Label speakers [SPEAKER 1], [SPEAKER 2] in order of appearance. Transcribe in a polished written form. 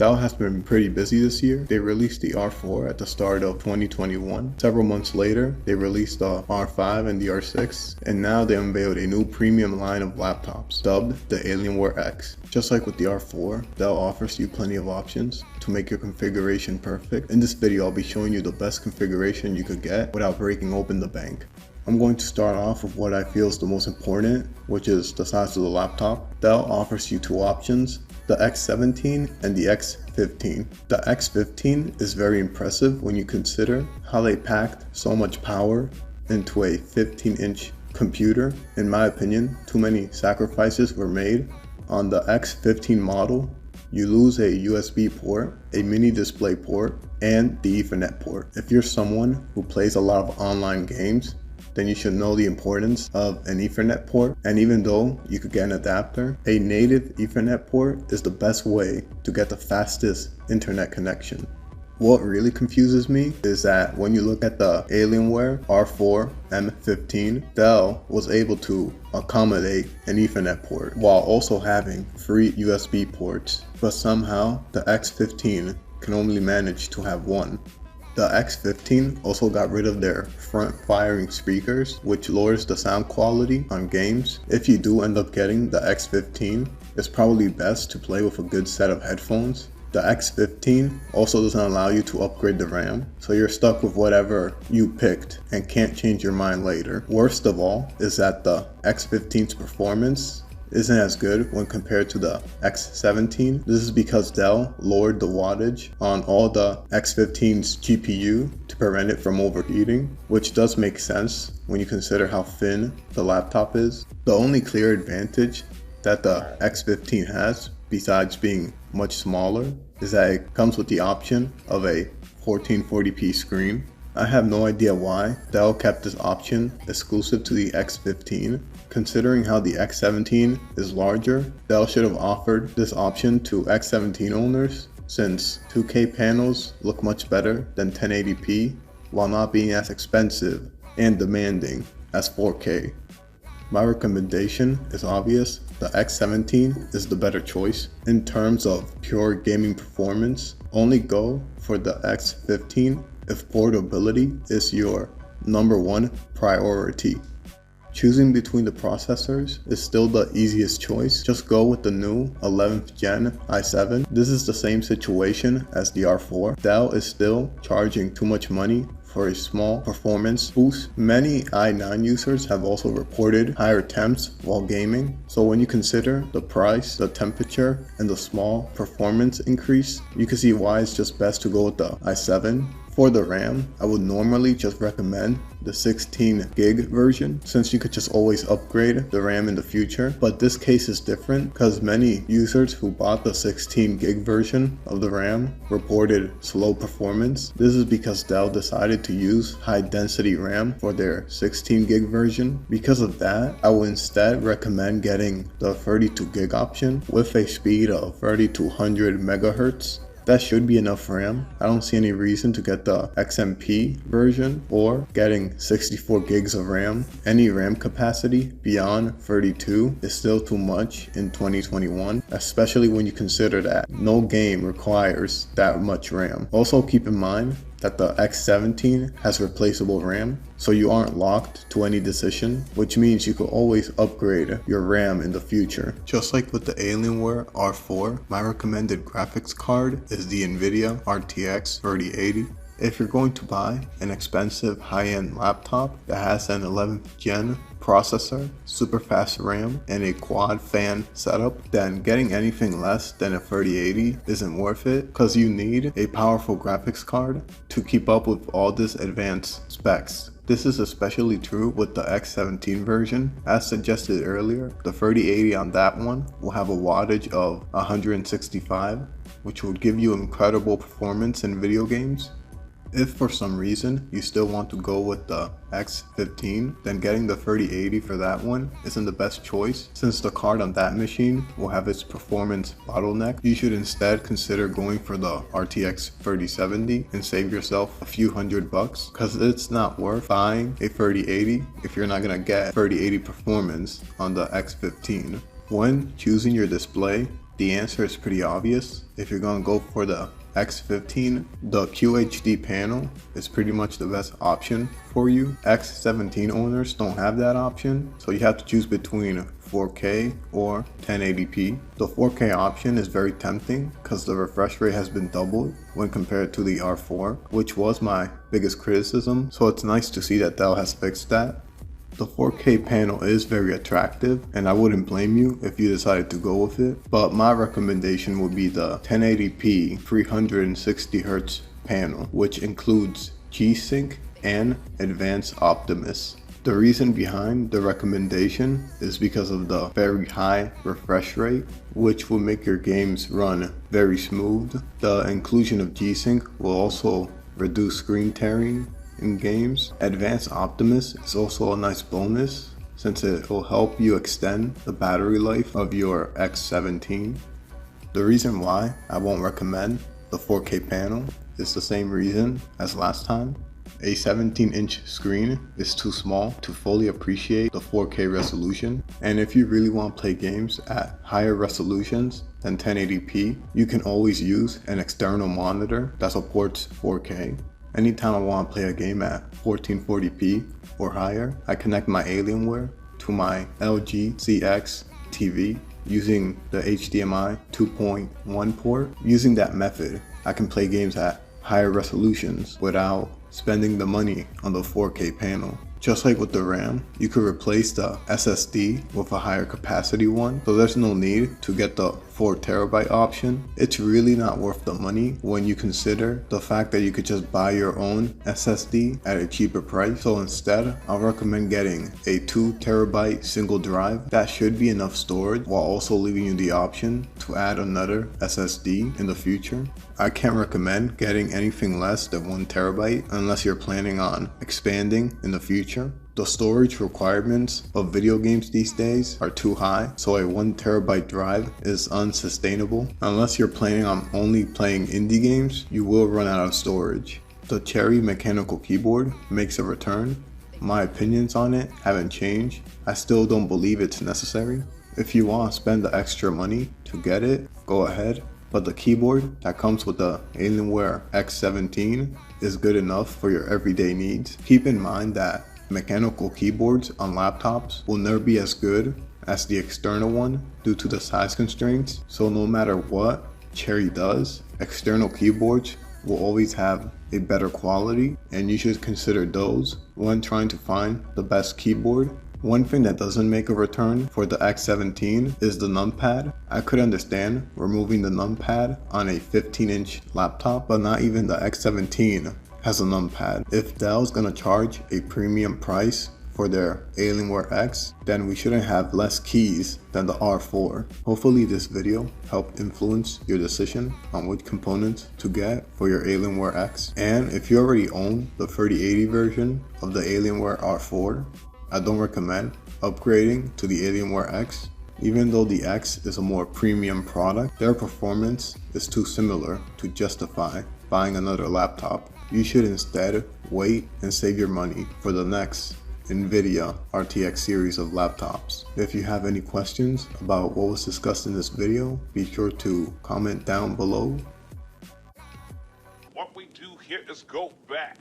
[SPEAKER 1] Dell has been pretty busy this year. They released the R4 at the start of 2021. Several months later, they released the R5 and the R6, and now they unveiled a new premium line of laptops, dubbed the Alienware X. Just like with the R4, Dell offers you plenty of options to make your configuration perfect. In this video, I'll be showing you the best configuration you could get without breaking open the bank. I'm going to start off with what I feel is the most important, which is the size of the laptop. Dell offers you two options, the X17 and the X15. The X15 is very impressive when you consider how they packed so much power into a 15-inch computer. In my opinion, too many sacrifices were made. On the X15 model, you lose a USB port, a mini display port, and the Ethernet port. If you're someone who plays a lot of online games, then you should know the importance of an Ethernet port. And even though you could get an adapter, a native Ethernet port is the best way to get the fastest internet connection. What really confuses me is that when you look at the Alienware R4 M15, Dell was able to accommodate an Ethernet port while also having free USB ports, but somehow the X15 can only manage to have one. The X15 also got rid of their front-firing speakers, which lowers the sound quality on games. If you do end up getting the X15, it's probably best to play with a good set of headphones. The X15 also doesn't allow you to upgrade the RAM, so you're stuck with whatever you picked and can't change your mind later. Worst of all is that the X15's performance isn't as good when compared to the X17. This is because Dell lowered the wattage on all the X15's GPU to prevent it from overheating, which does make sense when you consider how thin the laptop is. The only clear advantage that the X15 has, besides being much smaller, is that it comes with the option of a 1440p screen. I have no idea why Dell kept this option exclusive to the X15. Considering how the X17 is larger, Dell should have offered this option to X17 owners, since 2K panels look much better than 1080p while not being as expensive and demanding as 4K. My recommendation is obvious. The X17 is the better choice. In terms of pure gaming performance, only go for the X15 if portability is your #1 priority. Choosing between the processors is still the easiest choice. Just go with the new 11th gen i7. This is the same situation as the R4. Dell is still charging too much money for a small performance boost. Many i9 users have also reported higher temps while gaming. So when you consider the price, the temperature, and the small performance increase, you can see why it's just best to go with the i7. For the RAM, I would normally just recommend the 16 gig version, since you could just always upgrade the RAM in the future. But this case is different because many users who bought the 16 gig version of the RAM reported slow performance. This is because Dell decided to use high density RAM for their 16 gig version. Because of that, I would instead recommend getting the 32 gig option with a speed of 3200 megahertz. That should be enough RAM. I don't see any reason to get the XMP version or getting 64 gigs of RAM. Any RAM capacity beyond 32 is still too much in 2021, especially when you consider that no game requires that much RAM. Also keep in mind that the X17 has replaceable RAM, so you aren't locked to any decision, which means you could always upgrade your RAM in the future. Just like with the Alienware R4, my recommended graphics card is the Nvidia RTX 3080. If you're going to buy an expensive high-end laptop that has an 11th gen processor, super fast RAM, and a quad fan setup, then getting anything less than a 3080 isn't worth it, because you need a powerful graphics card to keep up with all this advanced specs. This is especially true with the X17 version. As suggested earlier, the 3080 on that one will have a wattage of 165, which will give you incredible performance in video games. If for some reason you still want to go with the X15, then getting the 3080 for that one isn't the best choice, since the card on that machine will have its performance bottleneck. You should instead consider going for the RTX 3070 and save yourself a few $100, because it's not worth buying a 3080 if you're not gonna get 3080 performance on the X15. When choosing your display, The answer is pretty obvious. If you're gonna go for the X15, the QHD panel is pretty much the best option for you. X17 owners don't have that option, so you have to choose between 4K or 1080p. The 4K option is very tempting because the refresh rate has been doubled when compared to the R4, which was my biggest criticism, so it's nice to see that Dell has fixed that. The 4K panel is very attractive, and I wouldn't blame you if you decided to go with it, but my recommendation would be the 1080p 360Hz panel, which includes G-Sync and Advanced Optimus. The reason behind the recommendation is because of the very high refresh rate, which will make your games run very smooth. The inclusion of G-Sync will also reduce screen tearing in games. Advanced Optimus is also a nice bonus since it will help you extend the battery life of your X17. The reason why I won't recommend the 4K panel is the same reason as last time. A 17-inch screen is too small to fully appreciate the 4K resolution, and if you really want to play games at higher resolutions than 1080p, you can always use an external monitor that supports 4K. Anytime I want to play a game at 1440p or higher, I connect my Alienware to my LG CX TV using the HDMI 2.1 port. Using that method, I can play games at higher resolutions without spending the money on the 4K panel. Just like with the RAM, you could replace the SSD with a higher capacity one, so there's no need to get the 4TB option. It's really not worth the money when you consider the fact that you could just buy your own SSD at a cheaper price. So instead, I'll recommend getting a 2TB single drive. That should be enough storage while also leaving you the option to add another SSD in the future. I can't recommend getting anything less than 1TB unless you're planning on expanding in the future. The storage requirements of video games these days are too high, so a 1TB drive is unsustainable. Unless you're planning on only playing indie games, you will run out of storage. The Cherry mechanical keyboard makes a return. My opinions on it haven't changed. I still don't believe it's necessary. If you want to spend the extra money to get it, go ahead. But the keyboard that comes with the Alienware X17 is good enough for your everyday needs. Keep in mind that mechanical keyboards on laptops will never be as good as the external one due to the size constraints. So no matter what Cherry does, external keyboards will always have a better quality, and you should consider those when trying to find the best keyboard. One thing that doesn't make a return for the X17 is the numpad. I could understand removing the numpad on a 15-inch laptop, but not even the X17 has a numpad. If Dell's gonna charge a premium price for their Alienware X, then we shouldn't have less keys than the R4. Hopefully this video helped influence your decision on which components to get for your Alienware X. And if you already own the 3080 version of the Alienware R4, I don't recommend upgrading to the Alienware X. Even though the X is a more premium product, their performance is too similar to justify buying another laptop. You should instead wait and save your money for the next Nvidia RTX series of laptops. If you have any questions about what was discussed in this video, be sure to comment down below.
[SPEAKER 2] What we do here is go back.